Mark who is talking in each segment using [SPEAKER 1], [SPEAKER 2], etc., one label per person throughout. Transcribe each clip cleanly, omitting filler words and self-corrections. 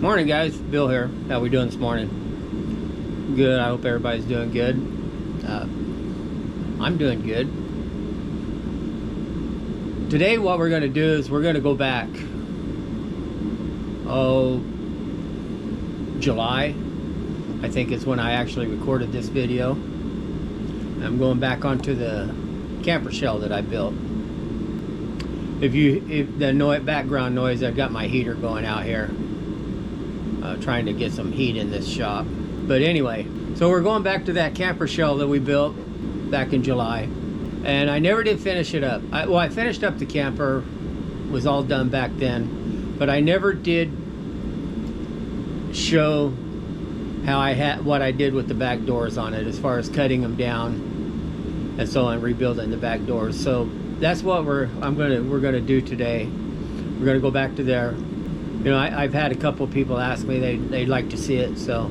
[SPEAKER 1] Morning guys, Bill here. How we doing this morning? Good, I hope everybody's doing good. I'm doing good. Today what we're going to do is we're going to go back, July, I think is when I actually recorded this video. I'm going back onto the camper shell that I built. If the background noise, I've got my heater going out here. Trying to get some heat in this shop. But anyway, so we're going back to that camper shell that we built back in July, and I never did finish it up. I finished up the camper, was all done back then, but I never did show how what I did with the back doors on it, as far as cutting them down and so on, rebuilding the back doors. So that's what we're gonna do today. We're gonna go back to there. You know, I've had a couple of people ask me they'd like to see it, so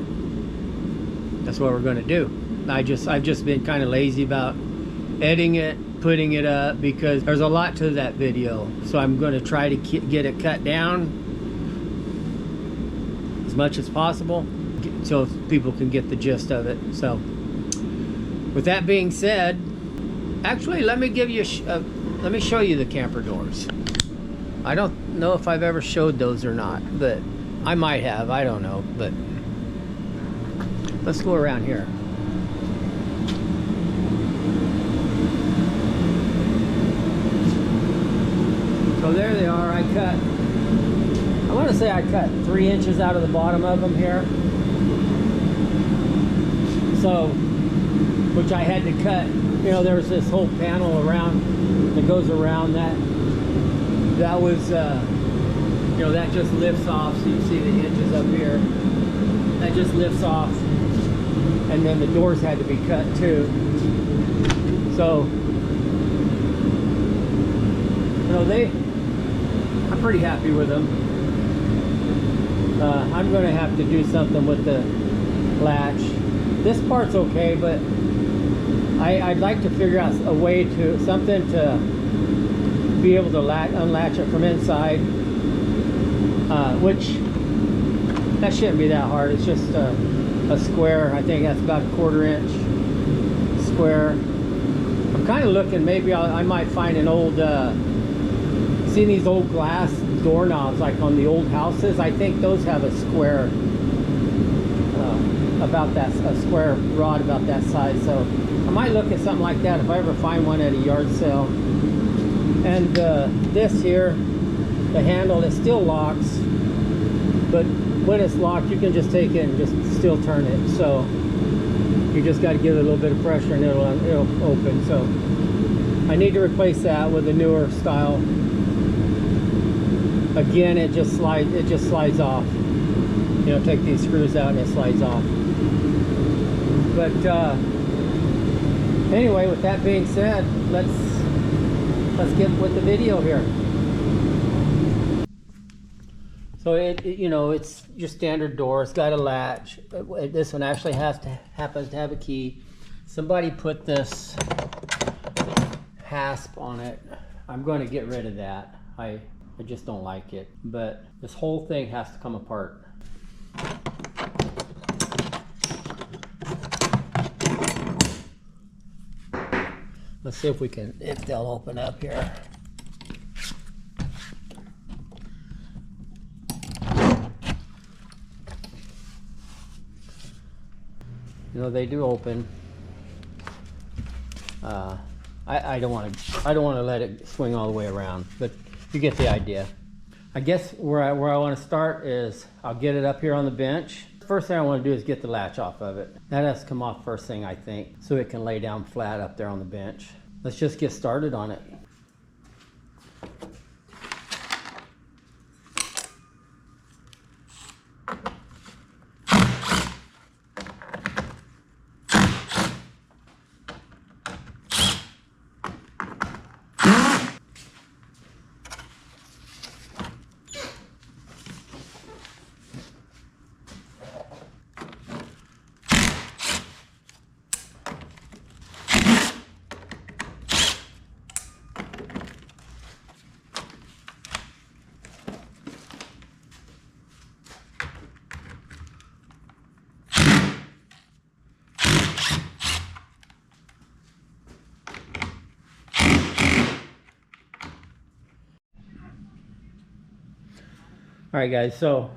[SPEAKER 1] that's what we're going to do. I've just been kind of lazy about editing it, putting it up, because there's a lot to that video. So I'm going to try to get it cut down as much as possible so people can get the gist of it. So with that being said, actually let me give you let me show you the camper doors. I don't know if I've ever showed those or not, but I might have, I don't know. But let's go around here. So there they are. I want to say I cut 3 inches out of the bottom of them here. So, which I had to cut, you know, there's this whole panel around that goes around that. That was, you know, that just lifts off, so you see the hinges up here. That just lifts off, and then the doors had to be cut too. So, you know, I'm pretty happy with them. I'm going to have to do something with the latch. This part's okay, but I'd like to figure out a way to, something to be able to unlatch it from inside, which that shouldn't be that hard. It's just a square. I think that's about a 1/4 inch square. I'm kind of looking, maybe I might find an old, see these old glass doorknobs like on the old houses? I think those have a square, about that, a square rod about that size. So I might look at something like that if I ever find one at a yard sale. And this here, the handle, it still locks, but when it's locked you can just take it and just still turn it. So you just got to give it a little bit of pressure and it'll open. So I need to replace that with a newer style. Again, it just slides off. You know, take these screws out and it slides off. But anyway, with that being said, let's get with the video here. So you know, it's your standard door. It's got a latch. This one actually happens to have a key. Somebody put this hasp on it. I'm going to get rid of that. I just don't like it. But this whole thing has to come apart. Let's see if they'll open up here. You know, they do open. I don't want to let it swing all the way around, but you get the idea. I guess where I want to start is I'll get it up here on the bench. First thing I want to do is get the latch off of it. That has to come off first thing, I think, so it can lay down flat up there on the bench. Let's just get started on it. All right, guys, so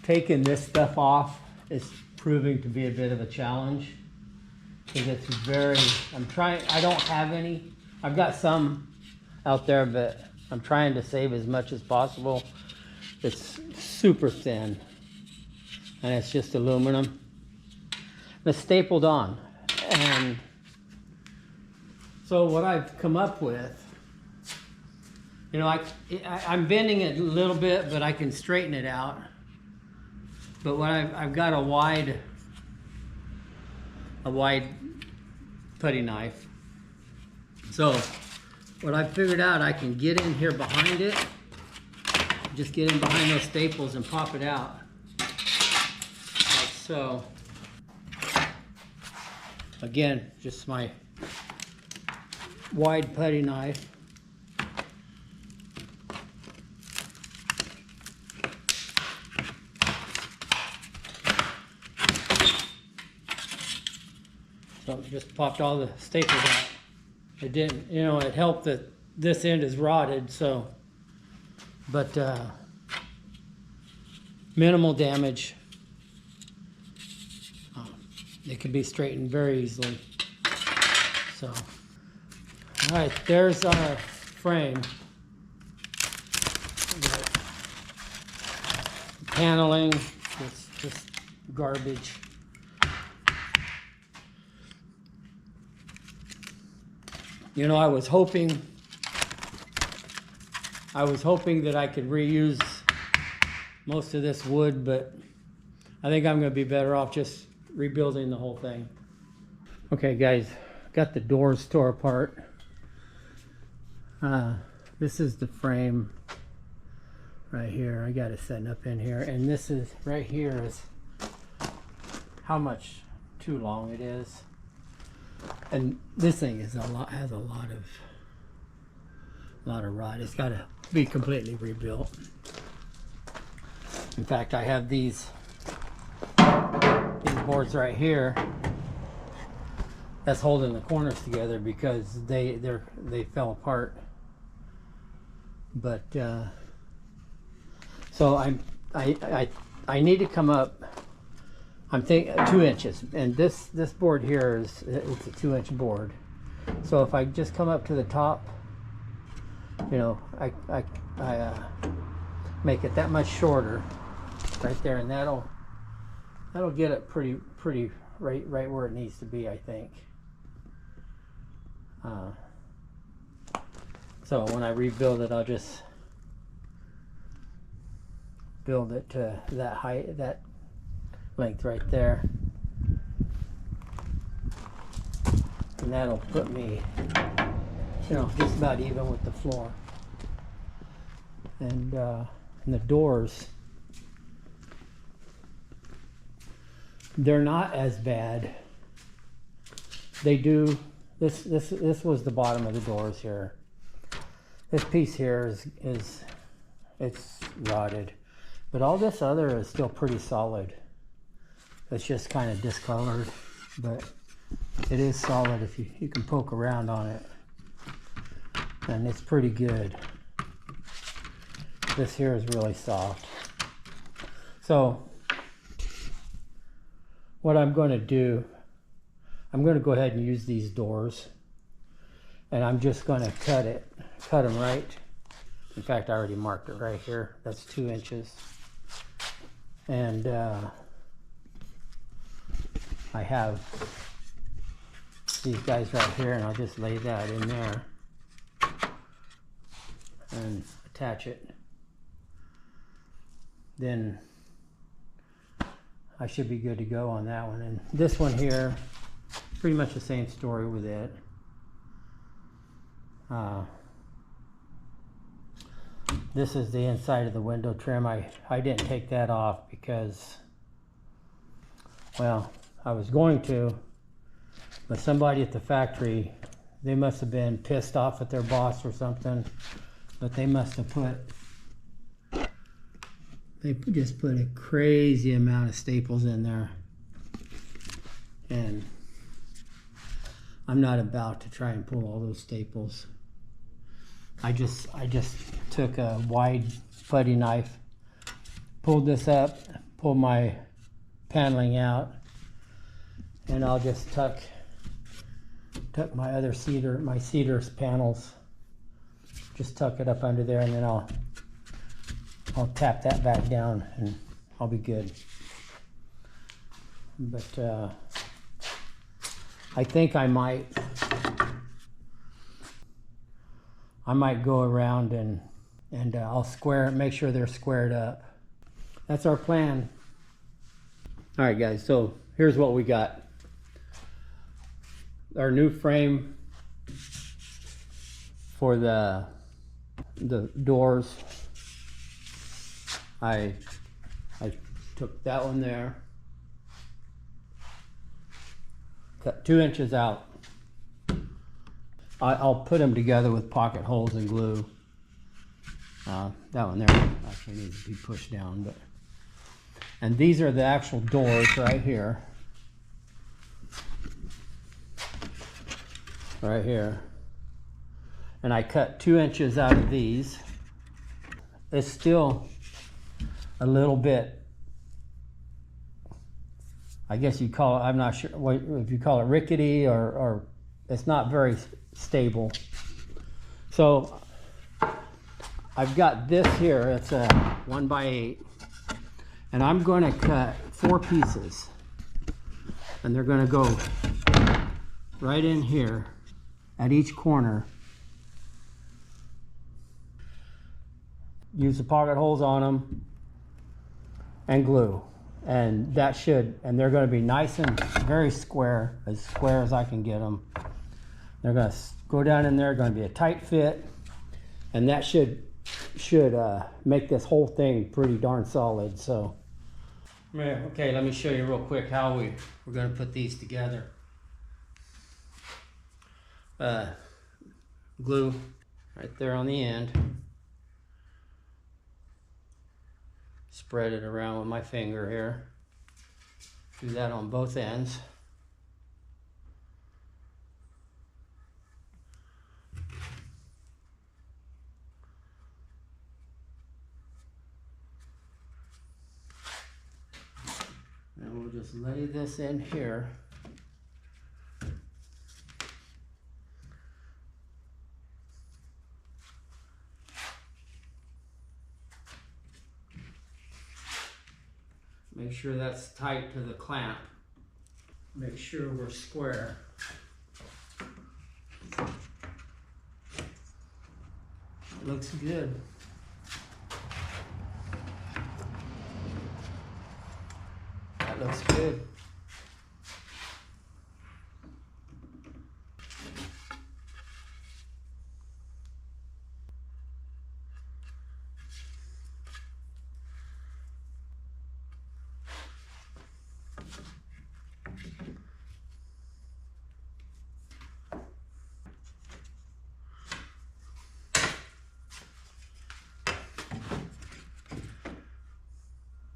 [SPEAKER 1] taking this stuff off is proving to be a bit of a challenge because it's very, I don't have any. I've got some out there, but I'm trying to save as much as possible. It's super thin and it's just aluminum. It's stapled on. And so what I've come up with, you know, I'm bending it a little bit, but I can straighten it out. But what I've got a wide putty knife. So what I figured out, I can get in here behind it, just get in behind those staples and pop it out, like so. Again, just my wide putty knife. So just popped all the staples out. It didn't, you know, it helped that this end is rotted, so, but minimal damage. It can be straightened very easily. So, all right, there's our frame. Paneling, it's just garbage. You know, I was hoping that I could reuse most of this wood, but I think I'm going to be better off just rebuilding the whole thing. Okay, guys, got the doors tore apart. This is the frame right here. I got it setting up in here, and this is right here is how much too long it is. And this thing is has a lot of rot. It's got to be completely rebuilt. In fact, I have these boards right here that's holding the corners together because they fell apart. But so I need to come up. I'm thinking 2 inches, and this board here it's a 2-inch board. So if I just come up to the top, you know, I make it that much shorter right there, and that'll get it pretty right where it needs to be, I think. So when I rebuild it, I'll just build it to that height, that length right there, and that'll put me, you know, just about even with the floor. And the doors, they're not as bad. They do this was the bottom of the doors here. This piece here is it's rotted, but all this other is still pretty solid. It's just kind of discolored, but it is solid if you can poke around on it, and it's pretty good. This here is really soft. So what I'm going to do, I'm going to go ahead and use these doors, and I'm just going to cut them right. In fact, I already marked it right here. That's 2 inches. And I have these guys right here, and I'll just lay that in there and attach it. Then I should be good to go on that one. And this one here, pretty much the same story with it. This is the inside of the window trim. I didn't take that off because, well, I was going to, but somebody at the factory, they must have been pissed off at their boss or something, but they must have just put a crazy amount of staples in there, and I'm not about to try and pull all those staples. I just took a wide putty knife. Pulled this up, pulled my paneling out, and I'll just tuck my other cedar, my cedar's panels. Just tuck it up under there, and then I'll tap that back down, and I'll be good. But I think I might go around and I'll make sure they're squared up. That's our plan. All right, guys, so here's what we got. Our new frame for the doors. I took that one there, cut 2 inches out. I'll put them together with pocket holes and glue. That one there actually needs to be pushed down, but. And these are the actual doors right here. Right here. And I cut 2 inches out of these. It's still a little bit, I guess you call it, I'm not sure if you call it rickety or it's not very stable. So I've got this here, it's a 1x8. And I'm going to cut 4 pieces, and they're going to go right in here at each corner. Use the pocket holes on them and glue, and they're going to be nice and very square as I can get them. They're going to go down in there, going to be a tight fit, and that should make this whole thing pretty darn solid. So okay, let me show you real quick how we're going to put these together. Glue right there on the end, spread it around with my finger here, do that on both ends. And we'll just lay this in here. Make sure that's tight to the clamp. Make sure we're square. It looks good. That looks good.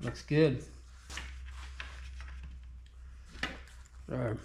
[SPEAKER 1] Looks good. All right.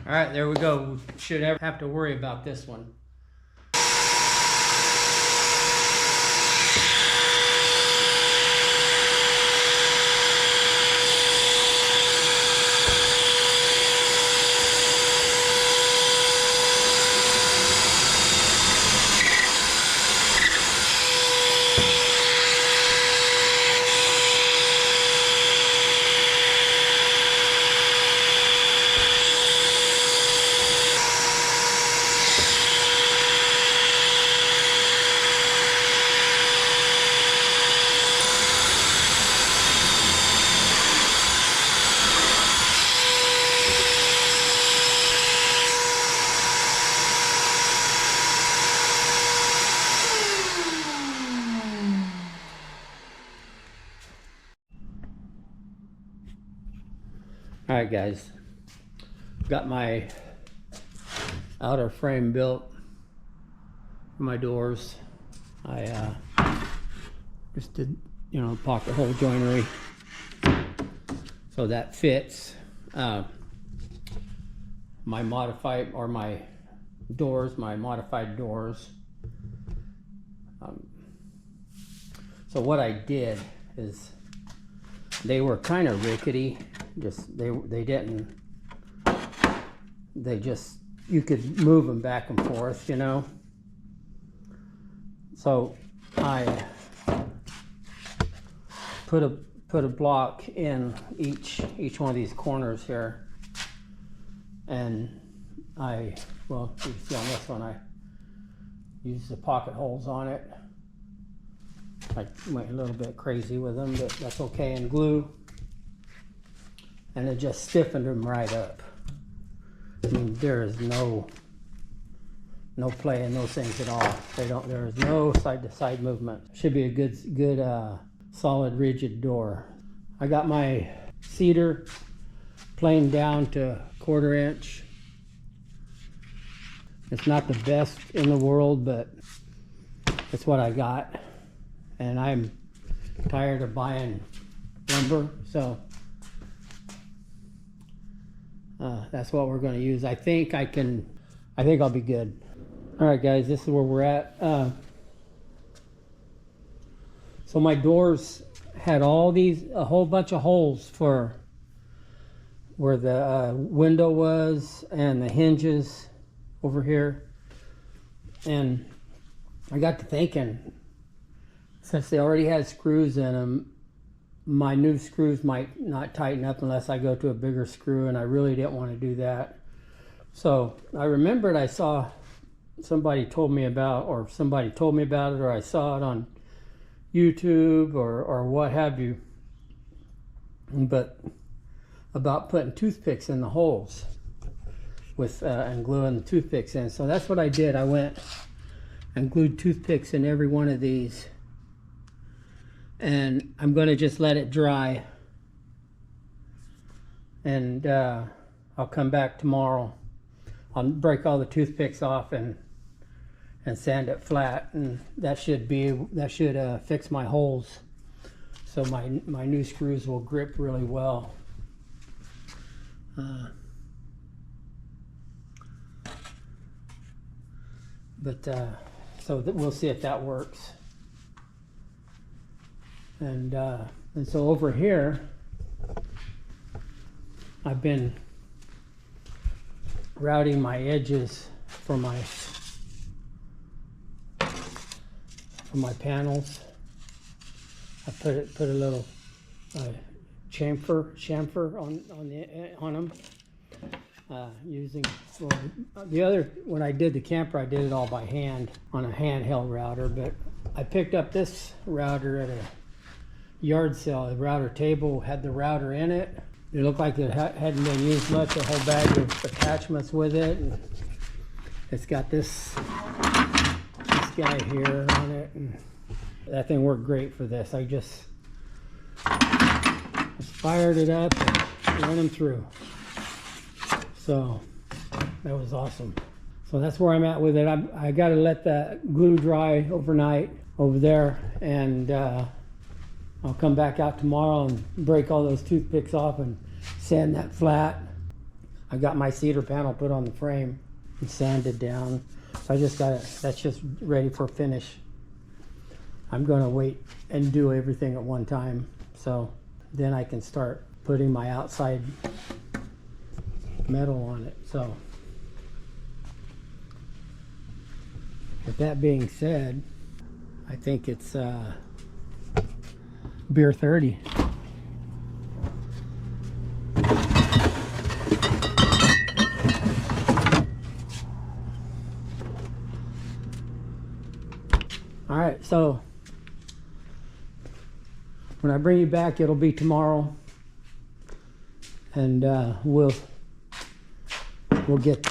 [SPEAKER 1] All right, there we go. We should never have to worry about this one. All right, guys, got my outer frame built for my doors. I just did, you know, pocket hole joinery, so that fits. My modified, or my doors, my modified doors. So what I did is, they were kind of rickety. Just they just, you could move them back and forth, you know. So I put a block in each one of these corners here, and well, you can see on this one, I used the pocket holes on it. I went a little bit crazy with them, but that's okay, and glue, and it just stiffened them right up. I mean, there is no play in those things at all. There is no side to side movement. Should be a good solid rigid door. I got my cedar planed down to 1/4 inch. It's not the best in the world, but it's what I got. And I'm tired of buying lumber, so that's what we're going to use. I think I'll be good. All right, guys, this is where we're at. So my doors had a whole bunch of holes for where the window was and the hinges over here. And I got to thinking, since they already had screws in them, my new screws might not tighten up unless I go to a bigger screw, and I really didn't want to do that. So I remembered I saw somebody told me about it, or I saw it on YouTube or what have you, but about putting toothpicks in the holes with and gluing the toothpicks in. So that's what I did. I went and glued toothpicks in every one of these, and I'm going to just let it dry, and I'll come back tomorrow. I'll break all the toothpicks off and sand it flat, and that should fix my holes, so my new screws will grip really well. So we'll see if that works. And so over here, I've been routing my edges for my panels. I put a little chamfer on them. When I did the camper, I did it all by hand on a handheld router, but I picked up this router at a yard sale. The router table had the router in it. It looked like it hadn't been used much. A whole bag of attachments with it, and it's got this guy here on it, and that thing worked great for this. I just fired it up and run them through. So that was awesome. So that's where I'm at with it. I got to let that glue dry overnight over there, and I'll come back out tomorrow and break all those toothpicks off and sand that flat. I got my cedar panel put on the frame and sanded down. So I just got it. That's just ready for finish. I'm going to wait and do everything at one time, so then I can start putting my outside metal on it. So with that being said, I think it's beer 30. All right, so when I bring you back, it'll be tomorrow, and we'll get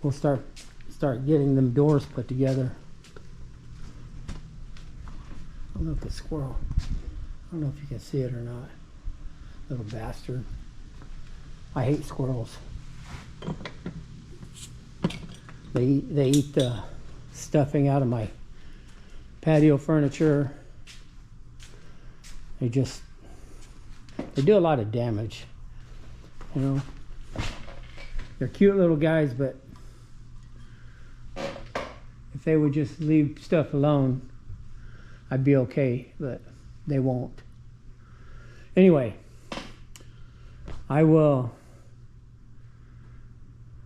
[SPEAKER 1] we'll start getting them doors put together. Oh, look, a squirrel. don't know if you can see it or not. Little bastard. I hate squirrels. They eat the stuffing out of my patio furniture. They do a lot of damage. You know, they're cute little guys, but if they would just leave stuff alone, I'd be okay, but they won't. Anyway, I will,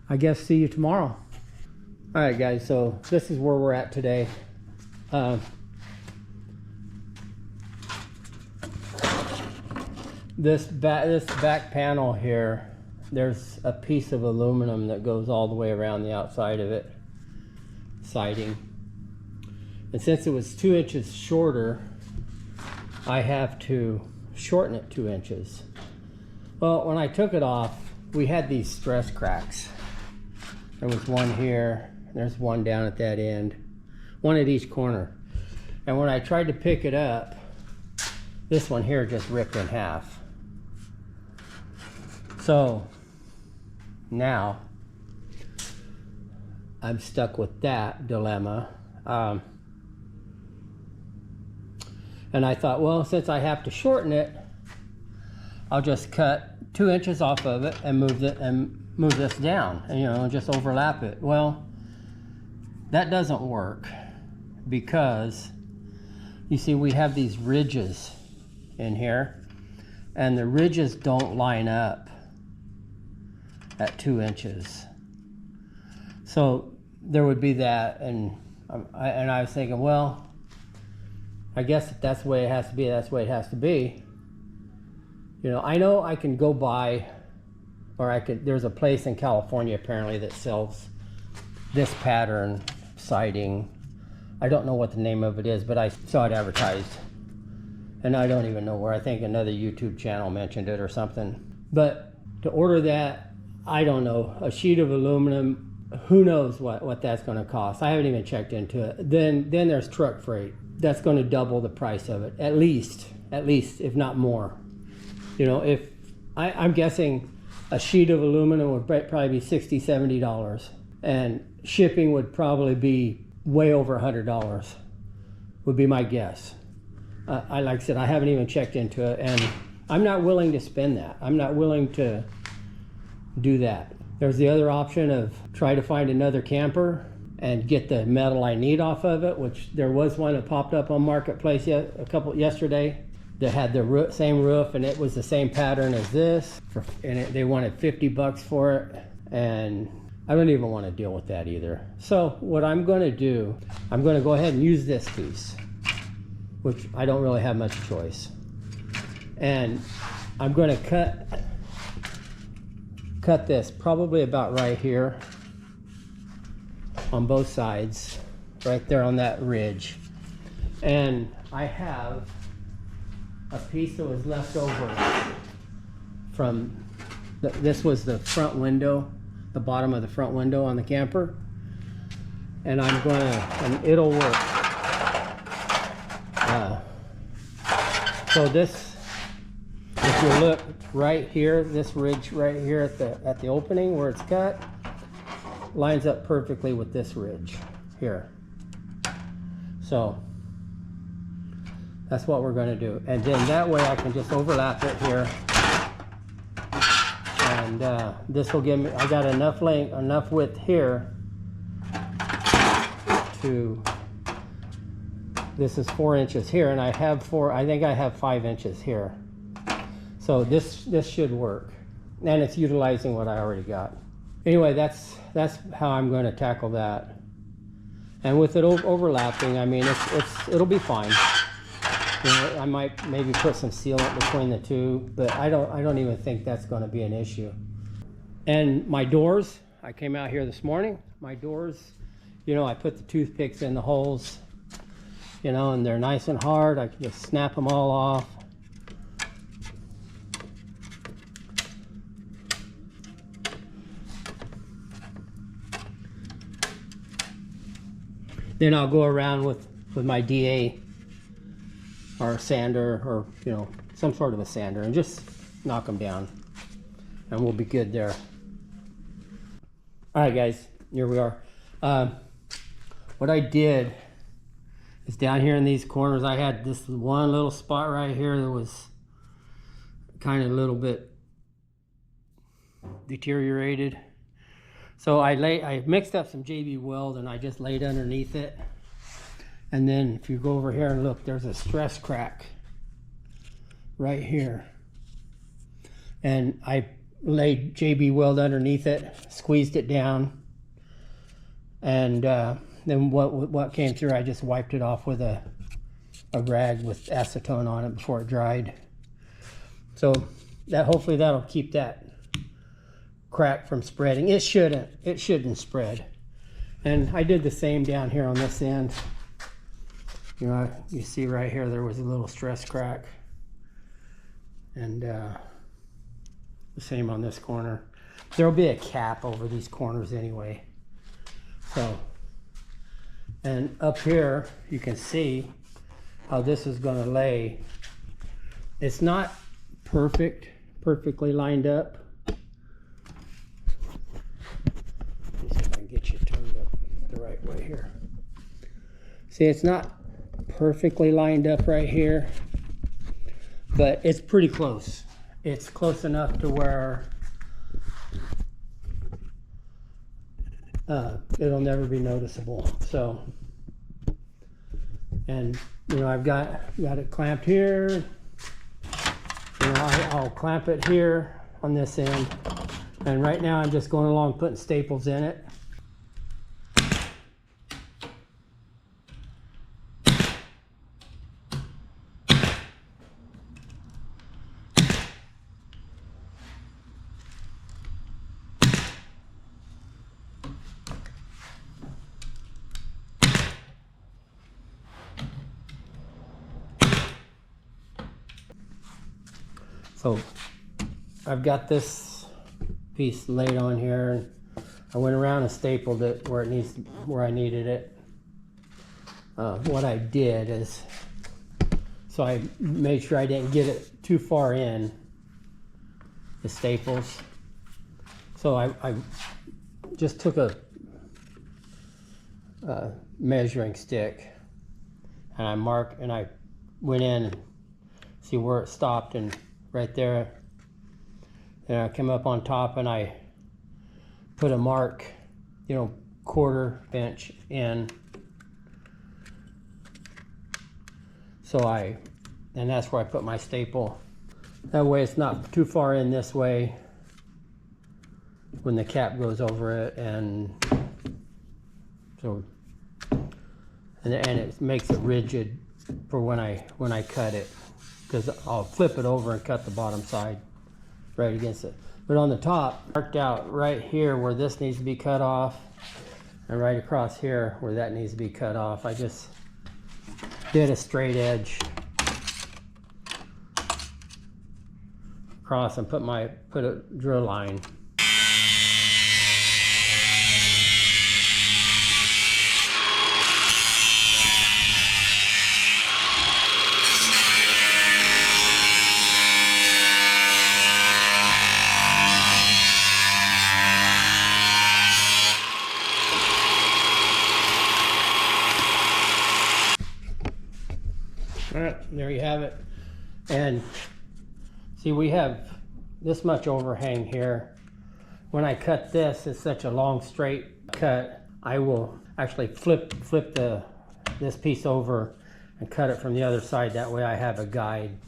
[SPEAKER 1] I guess, see you tomorrow. All right, guys, so this is where we're at today. This back panel here, there's a piece of aluminum that goes all the way around the outside of it, siding. And since it was 2 inches shorter, I have to shorten it 2 inches. Well, when I took it off, we had these stress cracks. There was one here, there's one down at that end, one at each corner. And when I tried to pick it up, this one here just ripped in half. So now I'm stuck with that dilemma. And I thought, well, since I have to shorten it, I'll just cut 2 inches off of it and move this down, and, you know, just overlap it. Well, that doesn't work because you see we have these ridges in here, and the ridges don't line up at 2 inches. So there would be that, and I was thinking, well, I guess if that's the way it has to be, that's the way it has to be. You know I can go buy, or there's a place in California apparently that sells this pattern siding. I don't know what the name of it is, but I saw it advertised. And I don't even know where. I think another YouTube channel mentioned it or something. But to order that, I don't know, a sheet of aluminum, who knows what that's going to cost. I haven't even checked into it. Then there's truck freight. That's going to double the price of it, at least, if not more. You know, if I'm guessing a sheet of aluminum would probably be $60, $70, and shipping would probably be way over $100, would be my guess. Like I said, I haven't even checked into it, and I'm not willing to spend that. I'm not willing to do that. There's the other option of try to find another camper and get the metal I need off of it, which there was one that popped up on Marketplace yesterday that had the same roof, and it was the same pattern as this, they wanted $50 for it, and I don't even want to deal with that either. So what I'm going to do, I'm going to go ahead and use this piece, which I don't really have much choice, and I'm going to cut this probably about right here on both sides, right there on that ridge. And I have a piece that was left over from this was the front window, the bottom of the front window on the camper, and and it'll work. So this, if you look right here, this ridge right here at the opening where it's cut, lines up perfectly with this ridge here. So that's what we're going to do, and then that way I can just overlap it here, and this will give me, I got enough length, enough width here to, this is 4 inches here, and I think I have 5 inches here. So this should work, and it's utilizing what I already got. Anyway, that's how I'm going to tackle that. And with it overlapping, I mean, it'll be fine. You know, I might maybe put some sealant between the two, but I don't even think that's going to be an issue. And my doors, I came out here this morning. My doors, you know, I put the toothpicks in the holes, you know, and they're nice and hard. I can just snap them all off. Then I'll go around with my DA or a sander, or you know, some sort of a sander, and just knock them down, and we'll be good there. All right, guys, here we are. What I did is down here in these corners, I had this one little spot right here that was kind of a little bit deteriorated. So I mixed up some JB Weld and I just laid underneath it. And then if you go over here and look, there's a stress crack right here. And I laid JB Weld underneath it, squeezed it down, and then what came through, I just wiped it off with a rag with acetone on it before it dried. So that hopefully that'll keep that crack from spreading. It shouldn't spread. And I did the same down here on this end. You know, you see right here there was a little stress crack, and the same on this corner. There'll be a cap over these corners anyway. So, and up here you can see how this is going to lay. It's not perfectly lined up. Let me see if I can get you turned up the right way here. See, it's not perfectly lined up right here, but it's pretty close. It's close enough to where it'll never be noticeable. So, and you know, I've got it clamped here. You know, I'll clamp it here on this end, and right now I'm just going along putting staples in it. So I've got this piece laid on here, and I went around and stapled it where I needed it. What I did is, so I made sure I didn't get it too far in the staples. So I just took a measuring stick, and I marked, and I went in and see where it stopped, and right there. Then I came up on top and I put a mark, you know, 1/4 inch in. So and that's where I put my staple. That way it's not too far in this way when the cap goes over it, and so and it makes it rigid for when I cut it, because I'll flip it over and cut the bottom side right against it. But on the top, marked out right here where this needs to be cut off, and right across here where that needs to be cut off. I just did a straight edge across and put a drill line. All right, there you have it. And see, we have this much overhang here. When I cut this, it's such a long straight cut. I will actually flip this piece over and cut it from the other side. That way I have a guide.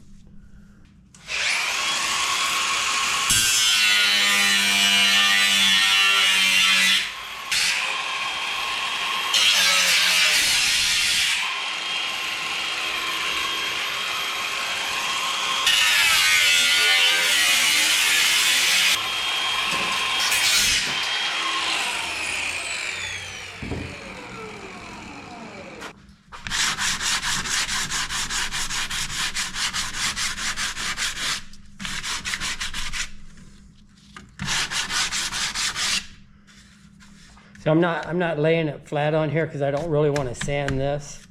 [SPEAKER 1] So I'm not laying it flat on here because I don't really want to sand this.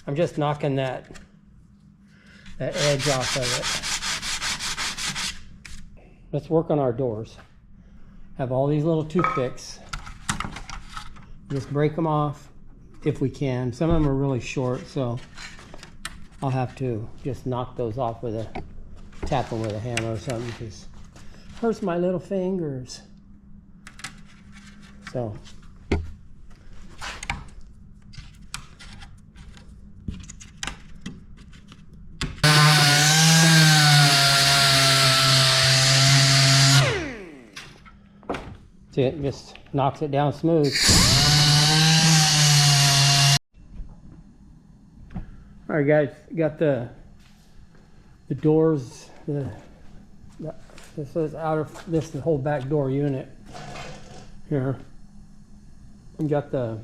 [SPEAKER 1] I'm just knocking that that edge off of it. Let's work on our doors. Have all these little toothpicks. Just break them off if we can. Some of them are really short, so I'll have to just knock those off with a, tap them with a hammer or something, because it hurts my little fingers. So see, it just knocks it down smooth. All right, guys, got the doors. This is out of this, the whole back door unit here. And got the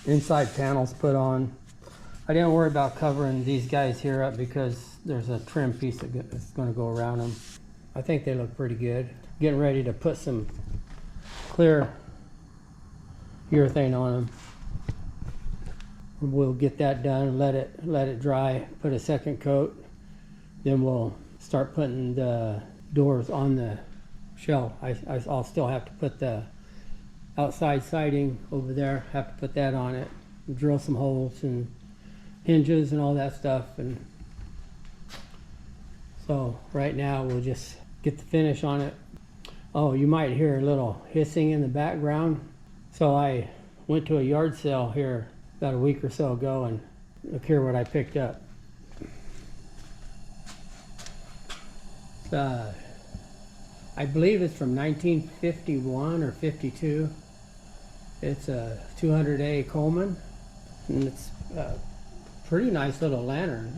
[SPEAKER 1] inside panels put on. I didn't worry about covering these guys here up because there's a trim piece that's going to go around them. I think they look pretty good. Getting ready to put some clear urethane on them. We'll get that done, let it dry, put a second coat, then we'll start putting the doors on the shell. I'll still have to put the outside siding over there, have to put that on it, drill some holes and hinges and all that stuff. And so right now we'll just get the finish on it. Oh, you might hear a little hissing in the background. So I went to a yard sale here about a week or so ago, and look here what I picked up. I believe it's from 1951 or 52. It's a 200A Coleman, and it's a pretty nice little lantern.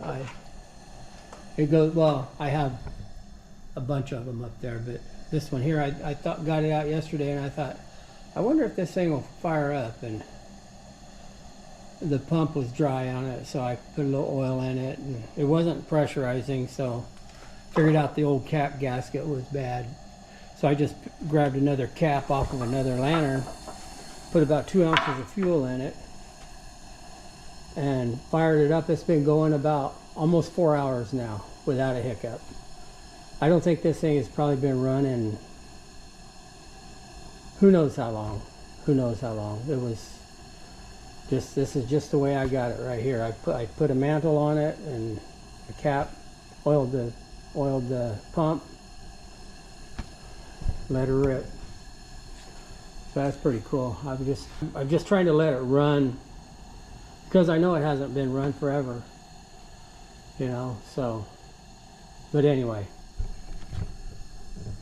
[SPEAKER 1] It goes, well, I have a bunch of them up there, but this one here, I thought, got it out yesterday, and I thought, I wonder if this thing will fire up. And the pump was dry on it, so I put a little oil in it, and it wasn't pressurizing, so figured out the old cap gasket was bad. So I just grabbed another cap off of another lantern, put about 2 ounces of fuel in it, and fired it up. It's been going about almost 4 hours now without a hiccup. I don't think this thing has probably been running who knows how long. Who knows how long. It was just, this is just the way I got it right here. I put a mantle on it and a cap, oiled the pump, let her rip. So that's pretty cool. I'm just trying to let it run because I know it hasn't been run forever, you know. So, but anyway,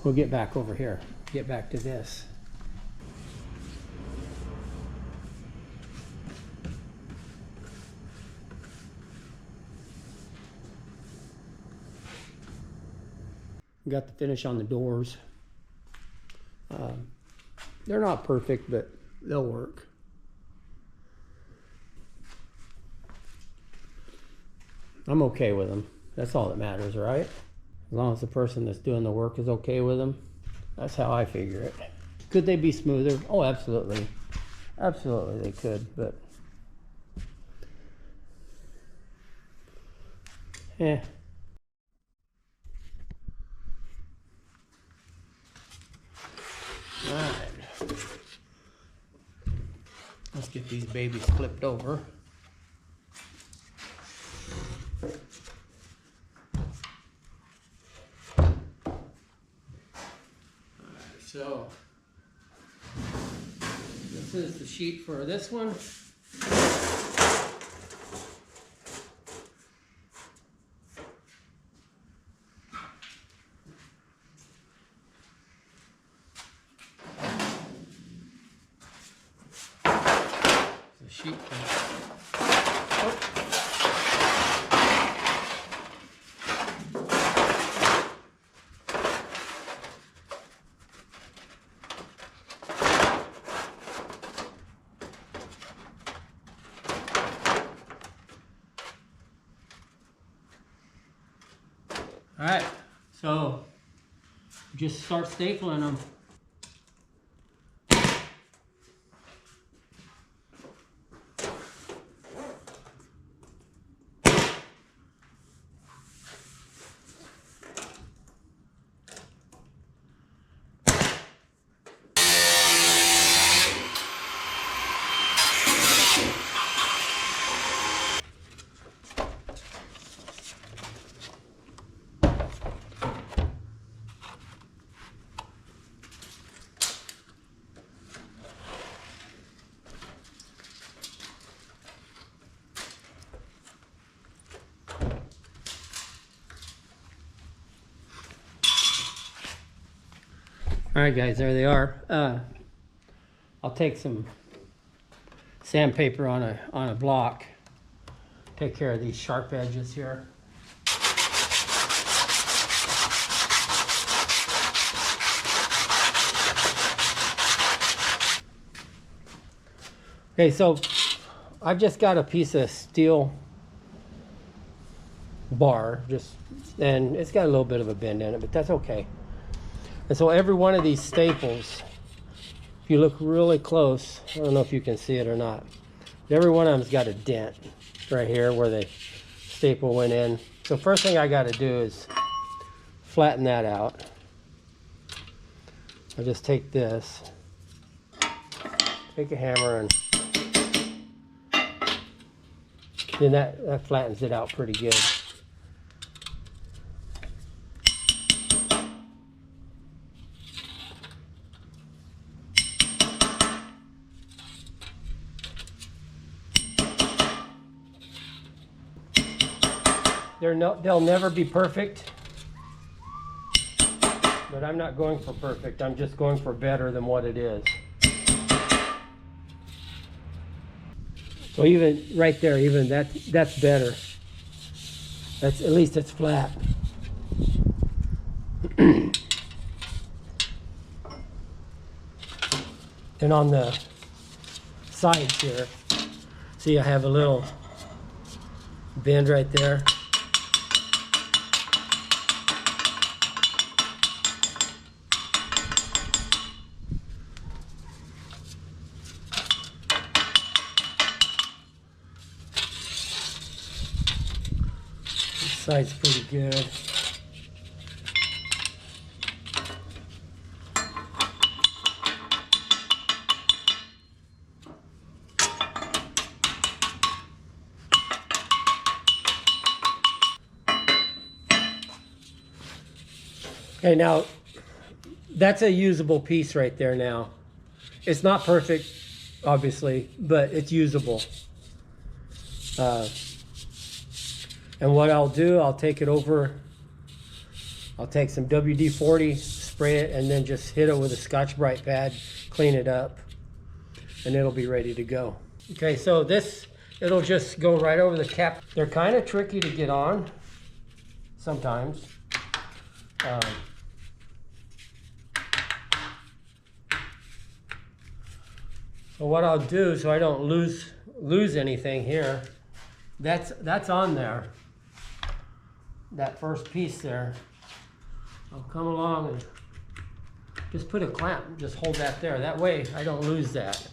[SPEAKER 1] we'll get back over here, get back to this. Got the finish on the doors. They're not perfect, but they'll work. I'm okay with them. That's all that matters, right? As long as the person that's doing the work is okay with them. That's how I figure it. Could they be smoother? Oh, absolutely. Absolutely they could, but eh. All right. Let's get these babies flipped over. So this is the sheet for this one. The sheet. All right, so just start stapling them. All right, guys, there they are. I'll take some sandpaper on a block. Take care of these sharp edges here. Okay, so I've just got a piece of steel bar, and it's got a little bit of a bend in it, but that's okay. And so every one of these staples, if you look really close, I don't know if you can see it or not, every one of them's got a dent right here where the staple went in. So first thing I got to do is flatten that out. I'll just take this, take a hammer, and then that flattens it out pretty good. They'll never be perfect, but I'm not going for perfect. I'm just going for better than what it is. So even right there, even that's better. At least it's flat. And on the sides here, see I have a little bend right there. Side's pretty good. Okay, now that's a usable piece right there now. It's not perfect, obviously, but it's usable. And what I'll do, I'll take it over, I'll take some WD-40, spray it, and then just hit it with a Scotch-Brite pad, clean it up, and it'll be ready to go. Okay, so it'll just go right over the cap. They're kind of tricky to get on sometimes. So what I'll do, so I don't lose anything here, that's on there. That first piece there, I'll come along and just put a clamp, just hold that there. That way I don't lose that.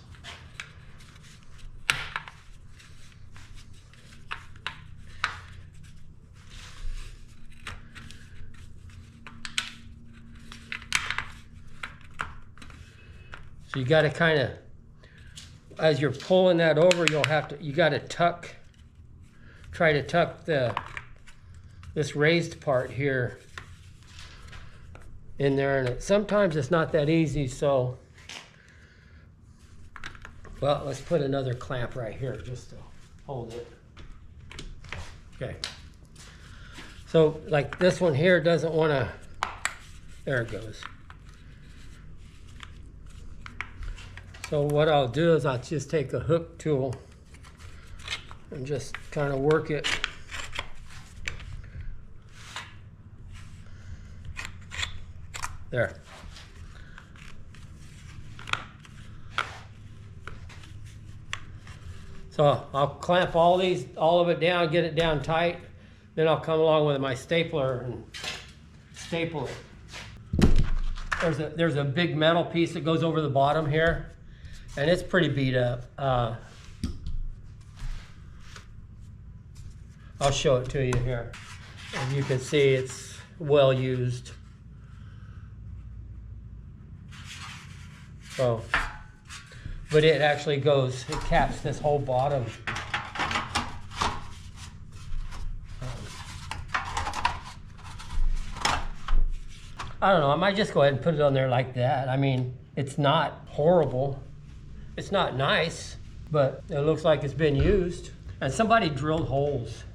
[SPEAKER 1] So you got to kind of, as you're pulling that over, you got to try to tuck this raised part here in there, and sometimes it's not that easy, so, well, let's put another clamp right here just to hold it. Okay. So, like this one here doesn't want to, there it goes. So what I'll do is I'll just take a hook tool and just kind of work it. There. So I'll clamp all of it down, get it down tight. Then I'll come along with my stapler and staple it. There's a big metal piece that goes over the bottom here, and it's pretty beat up. I'll show it to you here. As you can see, it's well used. So, but it actually goes, it caps this whole bottom. I don't know, I might just go ahead and put it on there like that. I mean, it's not horrible. It's not nice, but it looks like it's been used. And somebody drilled holes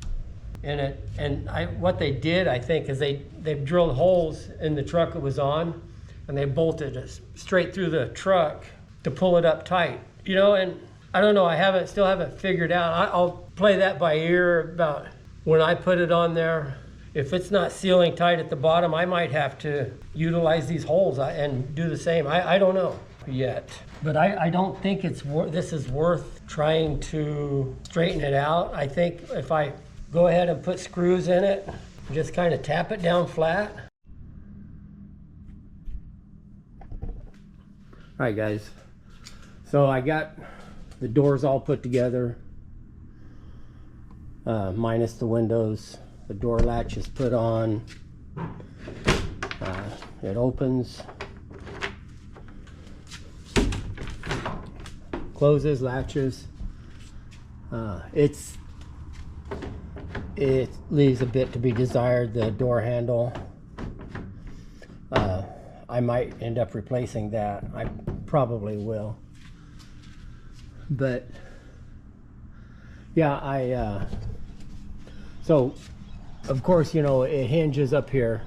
[SPEAKER 1] in it. And what they did, I think, is they drilled holes in the truck it was on. and they bolted it straight through the truck to pull it up tight. You know, and I don't know, still haven't figured out. I'll play that by ear about when I put it on there. If it's not sealing tight at the bottom, I might have to utilize these holes and do the same. I don't know yet. But I don't think this is worth trying to straighten it out. I think if I go ahead and put screws in it, just kind of tap it down flat. All right, guys. So I got the doors all put together, minus the windows. The door latch is put on. It opens, closes, latches. It leaves a bit to be desired, the door handle. I might end up replacing that. I probably will. But yeah, so of course, you know, it hinges up here.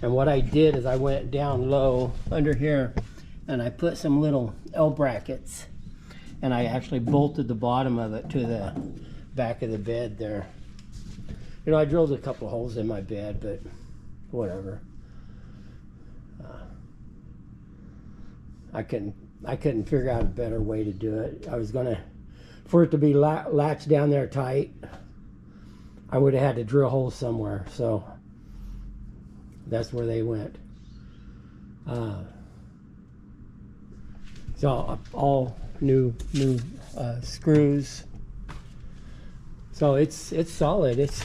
[SPEAKER 1] And what I did is I went down low under here and I put some little L brackets, and I actually bolted the bottom of it to the back of the bed there. You know, I drilled a couple holes in my bed, but whatever. I couldn't figure out a better way to do it. I was gonna, for it to be latched down there tight, I would have had to drill holes somewhere, so that's where they went. So all new screws. So it's solid. It's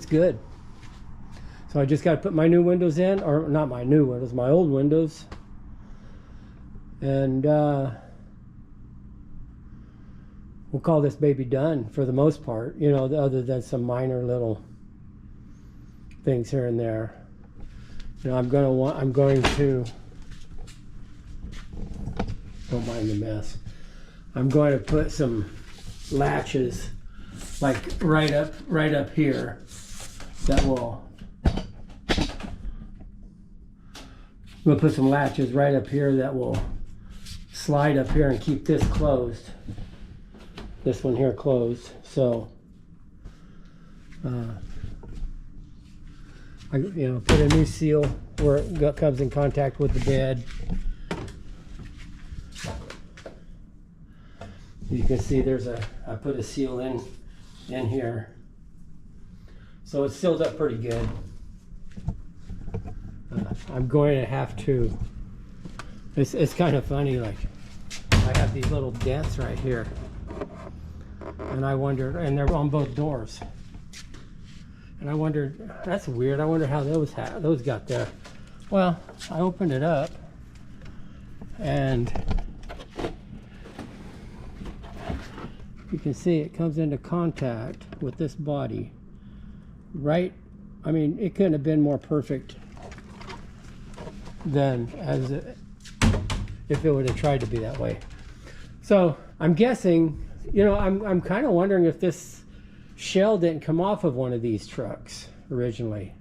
[SPEAKER 1] good. So I just got to put my new windows in, or not my new windows, my old windows, and we'll call this baby done for the most part. You know, other than some minor little things here and there. You know, I'm going to don't mind the mess. I'm going to put some latches like right up here that will. We'll put some latches right up here that will slide up here and keep this closed. This one here closed. So I put a new seal where it comes in contact with the bed. You can see I put a seal in here. So it's sealed up pretty good. I'm going to have to, it's kind of funny, like I have these little dents right here. And I wondered, and they're on both doors. And I wondered, that's weird. I wonder how those got there. Well, I opened it up, and you can see it comes into contact with this body. Right? I mean, it couldn't have been more perfect than if it would have tried to be that way. So I'm guessing, I'm kind of wondering if this shell didn't come off of one of these trucks originally.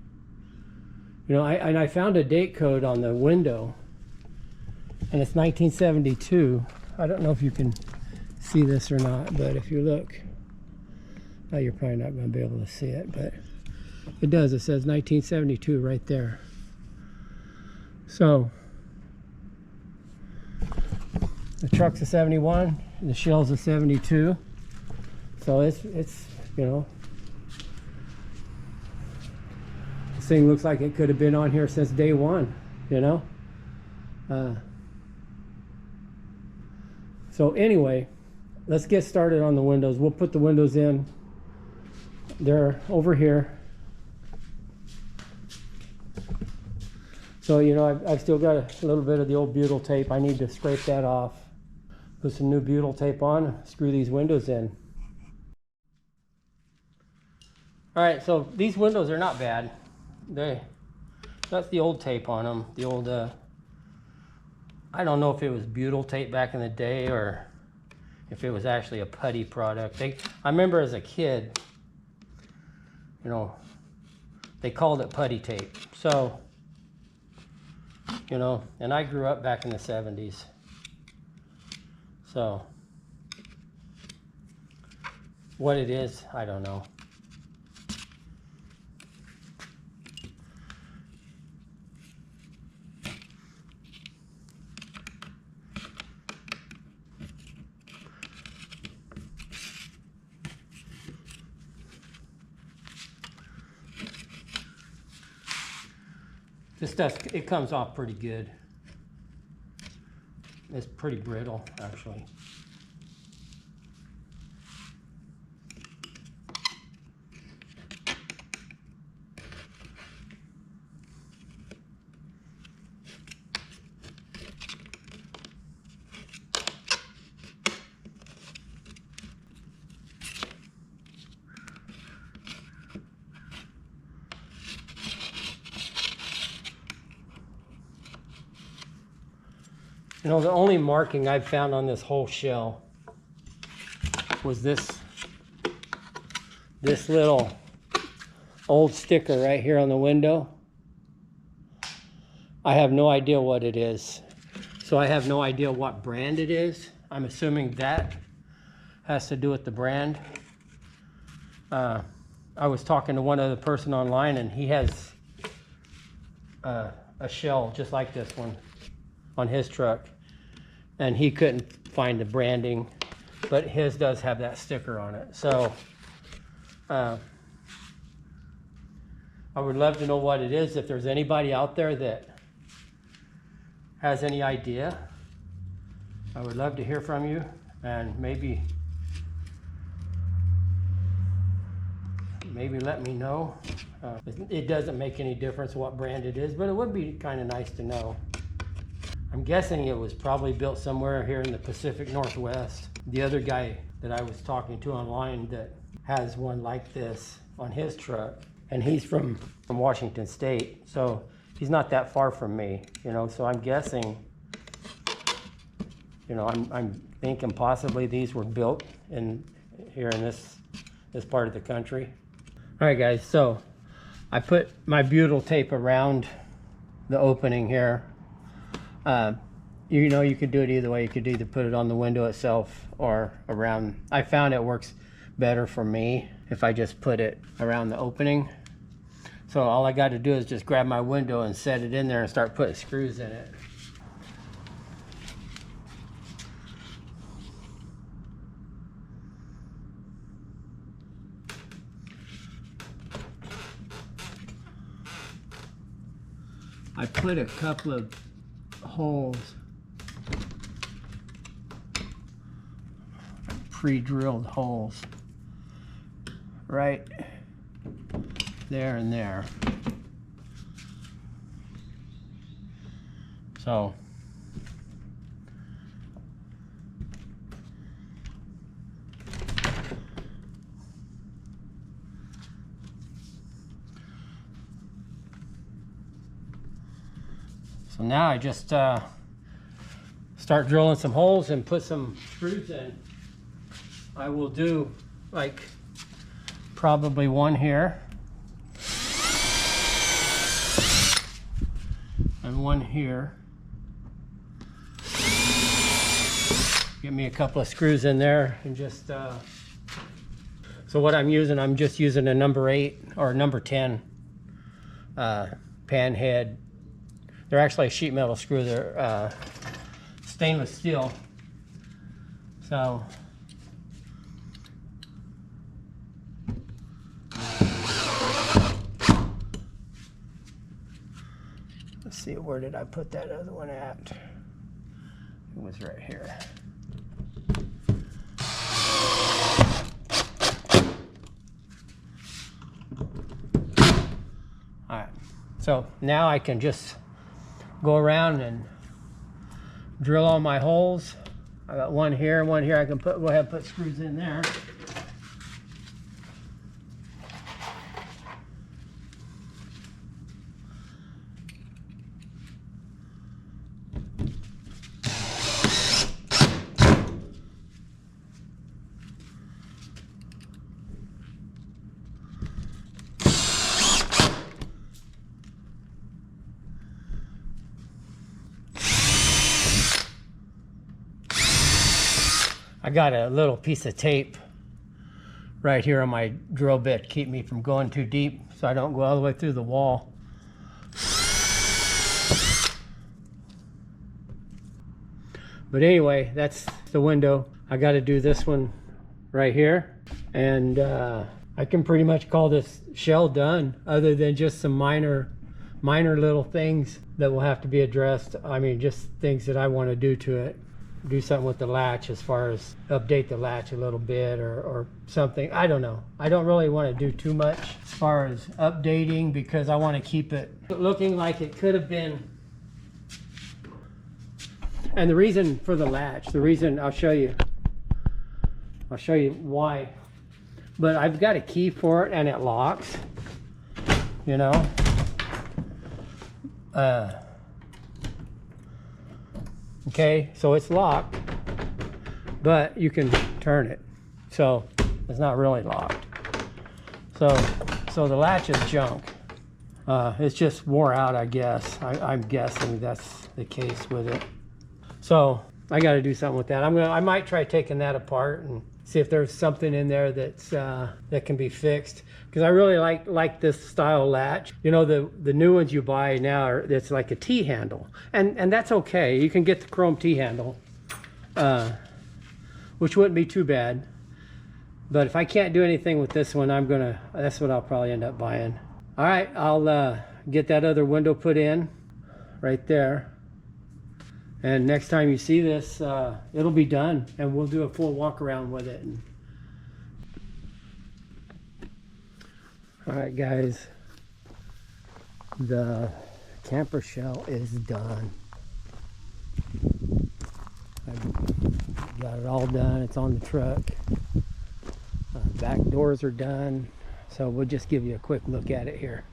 [SPEAKER 1] I found a date code on the window, and it's 1972. I don't know if you can see this or not, but if you look, you're probably not going to be able to see it, but it does. It says 1972 right there. So the truck's a 71, the shell's a 72. So it's this thing looks like it could have been on here since day one, So anyway, let's get started on the windows. We'll put the windows in. They're over here. So, I've still got a little bit of the old butyl tape. I need to scrape that off. Put some new butyl tape on, screw these windows in. All right, so these windows are not bad. That's the old tape on them. The old, I don't know if it was butyl tape back in the day or if it was actually a putty product. I remember as a kid, they called it putty tape. So you know, and I grew up back in the 70s. So what it is, I don't know. This stuff, it comes off pretty good. It's pretty brittle, actually. You know, the only marking I've found on this whole shell was this little old sticker right here on the window. I have no idea what it is. So I have no idea what brand it is. I'm assuming that has to do with the brand. I was talking to one other person online, and he has a shell just like this one on his truck. And he couldn't find the branding, but his does have that sticker on it. So I would love to know what it is. If there's anybody out there that has any idea, I would love to hear from you, and maybe let me know. It doesn't make any difference what brand it is, but it would be kind of nice to know. I'm guessing it was probably built somewhere here in the Pacific Northwest. The other guy that I was talking to online that has one like this on his truck, and he's from Washington State, so he's not that far from me, you know, so I'm guessing, you know, I'm thinking possibly these were built here in this part of the country. All right, guys, so I put my butyl tape around the opening here. You know, you could do it either way. You could either put it on the window itself or around. I found it works better for me if I just put it around the opening. So all I got to do is just grab my window and set it in there and start putting screws in it. I put a couple of holes, pre-drilled holes, right there and there. So now I just start drilling some holes and put some screws in. I will do like probably one here and one here. Get me a couple of screws in there and just so what I'm just using a number 8 or number 10 pan head. They're actually a sheet metal screw. They're stainless steel. So let's see, where did I put that other one at? It was right here. All right, so now I can just go around and drill all my holes. I got one here and one here. I can go ahead and put screws in there. I got a little piece of tape right here on my drill bit to keep me from going too deep so I don't go all the way through the wall. But anyway, that's the window. I got to do this one right here, and I can pretty much call this shell done, other than just some minor little things that will have to be addressed. I mean, just things that I want to do to it. Do something with the latch, as far as update the latch a little bit or something. I don't know. I don't really want to do too much as far as updating, because I want to keep it looking like it could have been. And the reason for the latch, the reason, I'll show you why. But I've got a key for it, and it locks, you know. Okay, so it's locked, but you can turn it, so it's not really locked. So the latch is junk. It's just wore out, I guess. I'm guessing that's the case with it. So I got to do something with that. I might try taking that apart and see if there's something in there that's that can be fixed, because I really like this style latch. You know, the new ones you buy now it's like a T handle, and that's okay. You can get the chrome T handle, which wouldn't be too bad. But if I can't do anything with this one, that's what I'll probably end up buying. All right, I'll get that other window put in right there. And next time you see this, it'll be done, and we'll do a full walk around with it. All right, guys, the camper shell is done. I got it all done. It's on the truck. Back doors are done. So we'll just give you a quick look at it here.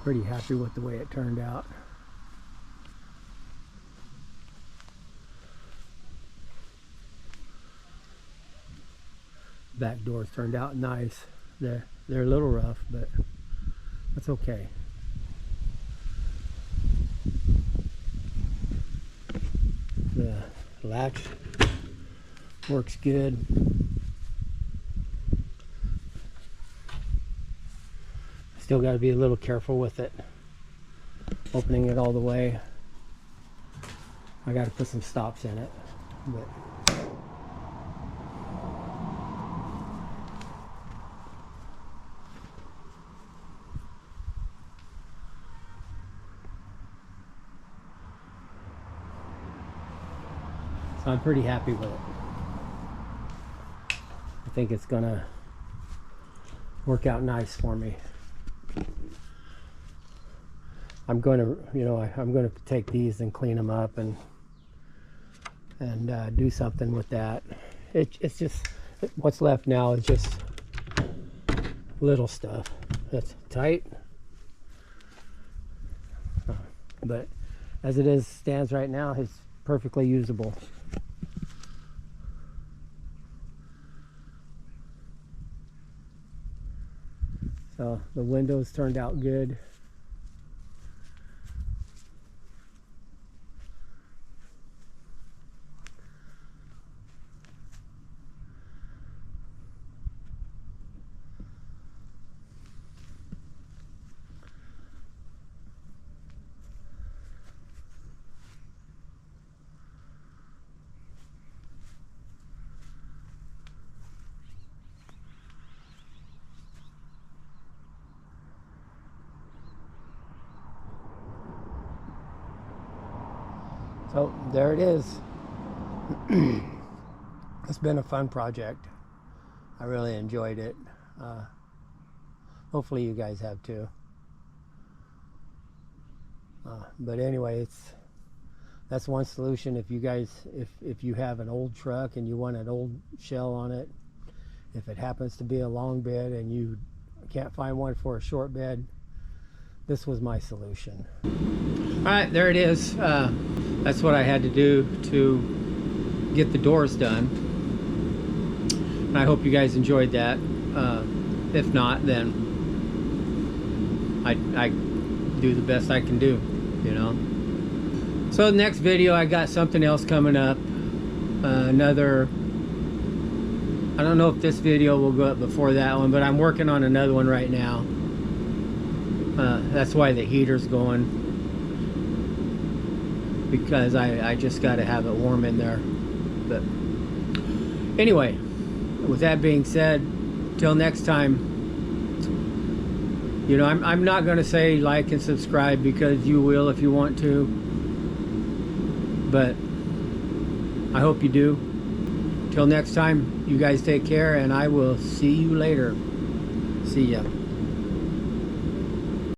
[SPEAKER 1] Pretty happy with the way it turned out. Back doors turned out nice. They're a little rough, but that's okay. The latch works good. Still got to be a little careful with it, opening it all the way. I got to put some stops in it, but so I'm pretty happy with it. I think it's gonna work out nice for me. I'm going to, I'm going to take these and clean them up and do something with that. It's just, what's left now is just little stuff. It's tight, but as it stands right now, it's perfectly usable. So the windows turned out good. So there it is. It's been a fun project. I really enjoyed it. Hopefully you guys have too. But anyway, that's one solution. If you guys, if you have an old truck and you want an old shell on it, if it happens to be a long bed and you can't find one for a short bed, this was my solution. All right, there it is. That's what I had to do to get the doors done. And I hope you guys enjoyed that. If not, then I do the best I can do, you know. So next video, I got something else coming up. Another, I don't know if this video will go up before that one, but I'm working on another one right now. That's why the heater's going, because I just got to have it warm in there. But anyway, with that being said, till next time, you know, I'm not going to say like and subscribe, because you will if you want to, but I hope you do. Till next time, you guys take care, and I will see you later. See ya.